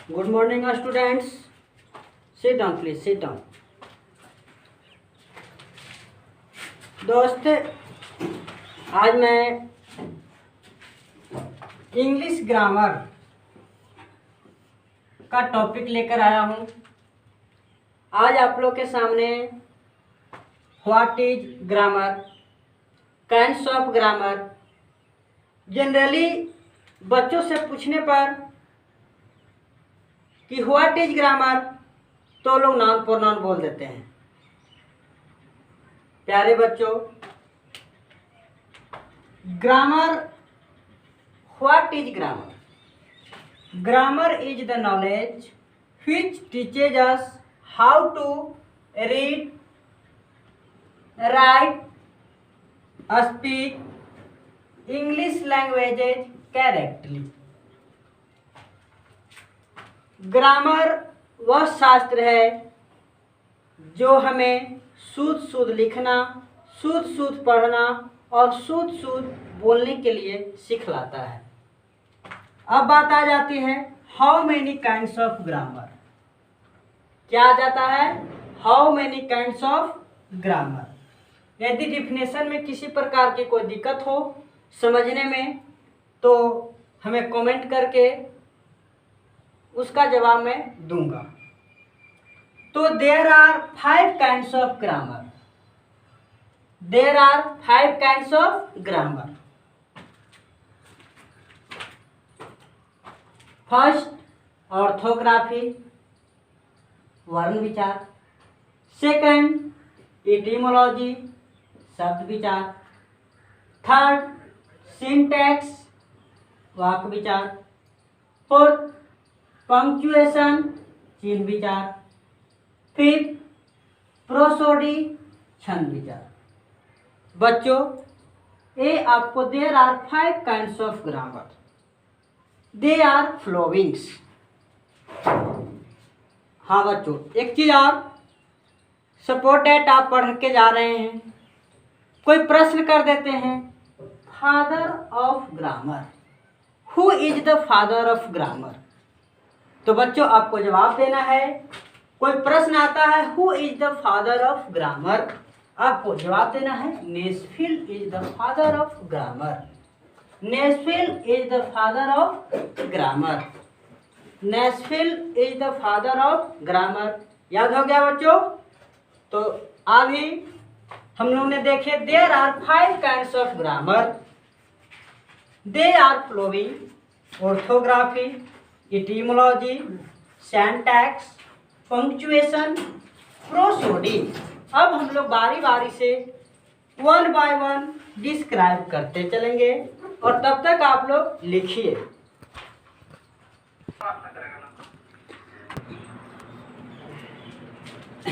Good morning, students. Sit down, please. Sit down. दोस्त, आज मैं इंग्लिश ग्रामर का टॉपिक लेकर आया हूँ। आज आप लोग के सामने what is grammar, kinds of grammar. Generally बच्चों से पूछने पर कि व्हाट इज ग्रामर तो लोग नाउन प्रोनाउन बोल देते हैं। प्यारे बच्चों, grammar, what is grammar? Grammar is the knowledge which teaches us how to read, write, speak English languages correctly. Grammar वह शास्त्र है जो हमें शुद्ध शुद्ध लिखना, शुद्ध शुद्ध पढ़ना और शुद्ध शुद्ध बोलने के लिए सिखलाता है। अब बात आ जाती है how many kinds of grammar. क्या आ जाता है? How many kinds of grammar. यदि डिफिनेशन में किसी प्रकार की कोई दिक्कत हो समझने में तो हमें कमेंट करके उसका जवाब मैं दूंगा। तो there are 5 kinds of grammar. There are 5 kinds of grammar. First, orthography, वर्ण विचार। सेकंड, एटिमोलॉजी, शब्द विचार। थर्ड, सिंटैक्स, वाक्य विचार। फोर्थ, पंक्चुएशन, चिन्ह विचार। फिफ्थ, प्रोसोडी, छंद विचार। बच्चों, ये आपको there are 5 kinds of grammar. They are followings. हाँ बच्चों, एक चीज और, सपोर्टेड आप पढ़ के जा रहे हैं, कोई प्रश्न कर देते हैं father of grammar, who is the father of grammar. तो बच्चों आपको जवाब देना है। कोई प्रश्न आता है who is the father of grammar, आपको जवाब देना है Nesfield is the father of grammar. Nesfield is the father of grammar. Nesfield is the father of grammar. याद हो गया बच्चों? तो अभी हम लोग ने देखे there are 5 kinds of grammar. They are following, orthography, etymology, syntax, punctuation, prosody. अब हम लोग बारी बारी से 1 बाय 1 डिस्क्राइब करते चलेंगे और तब तक आप लोग लिखिए।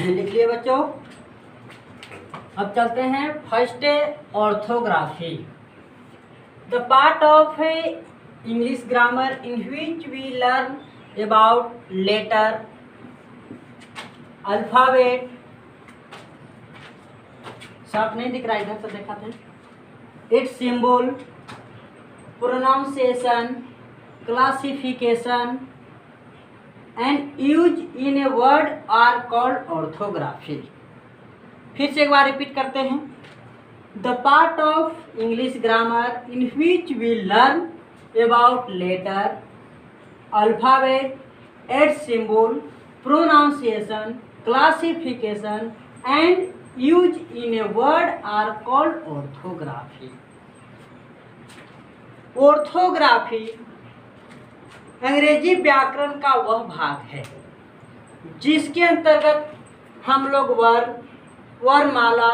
लिख लिए बच्चों? अब चलते हैं first, orthography. The part of English grammar in which we learn about letter, alphabet, साफ नहीं दिख रहा इधर तो दिखाते हैं, its symbol, pronunciation, classification and use in a word are called orthography। फिर से एक बार रिपीट करते हैं। The part of English grammar in which we learn about letter, alphabet, its symbol, pronunciation, classification and use in a word are called orthography। Orthography अंग्रेजी व्याकरण का वह भाग है जिसके अंतर्गत हम लोग वर्ण, वर्णमाला,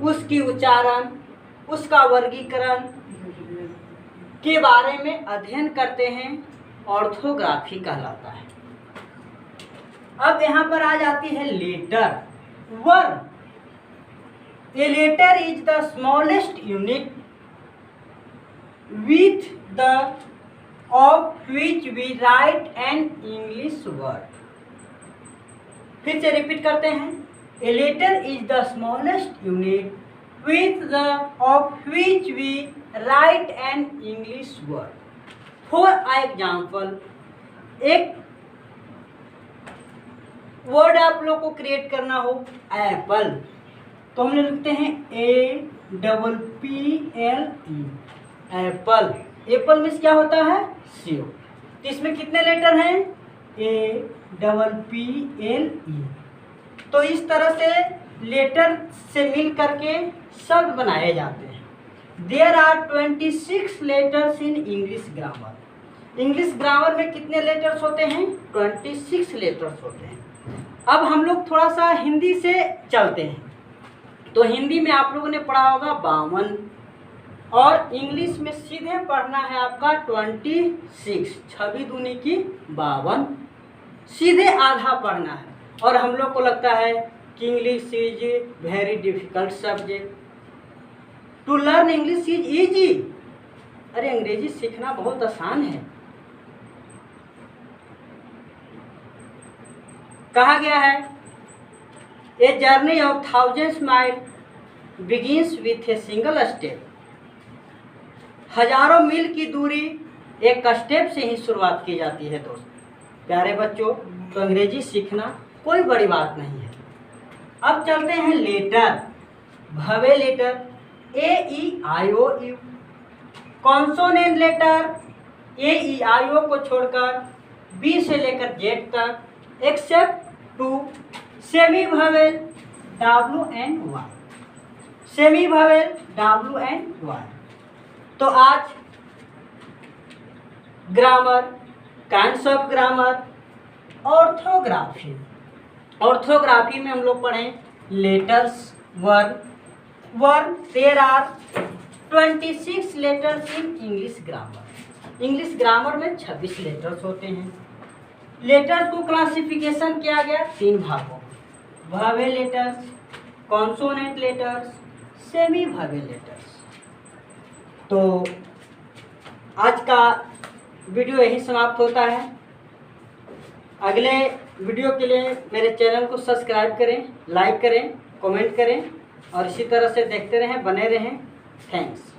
उसकी उच्चारण, उसका वर्गीकरण के बारे में अध्ययन करते हैं। ऑर्थोग्राफी कहलाता है। अब यहाँ पर आ जाती है लेटर, वर्ण। A letter is the smallest unit with the of which we write an English word. फिर से रिपीट करते हैं। A letter is the smallest unit with the of which we write an English word। For example, एक word आप लोग को create करना हो एप्पल, तो हम लोग लिखते हैं APPLE, एप्पल। एप्पल मीन्स क्या होता है? सेव। तो इसमें कितने लेटर हैं? APPLE। तो इस तरह से लेटर से मिल करके शब्द बनाए जाते हैं। There are 26 letters in English grammar. English grammar में कितने लेटर्स होते हैं? 26 लेटर्स होते हैं। अब हम लोग थोड़ा सा हिंदी से चलते हैं। तो हिंदी में आप लोगों ने पढ़ा होगा 52, और इंग्लिश में सीधे पढ़ना है आपका 26, 26 दूनी की 52, सीधे आधा पढ़ना है। और हम लोग को लगता है कि English is very difficult subject, to learn English is easy. अरे अंग्रेजी सीखना बहुत आसान है। कहा गया है a journey of thousands mile begins with a single step. हजारों मील की दूरी एक स्टेप से ही शुरुआत की जाती है। दोस्त प्यारे बच्चों, तो अंग्रेजी सीखना कोई बड़ी बात नहीं है। अब चलते हैं letter, vowel letter AEIOU। Consonant letter AEIO को छोड़कर B से लेकर Z तक except two semi vowel WNY, semi vowel WNY। तो आज grammar, kinds of grammar, orthography. Orthography में हम लोग पढ़ें letters, word. There are 26 letters in English grammar. English grammar में 26 लेटर्स होते हैं। लेटर्स को क्लासिफिकेशन किया गया 3 भागों, vowel letters, consonant letters, semi vowel letters. तो आज का वीडियो यही समाप्त होता है। अगले वीडियो के लिए मेरे चैनल को सब्सक्राइब करें, लाइक करें, कमेंट करें और इसी तरह से देखते रहें, बने रहें। थैंक्स।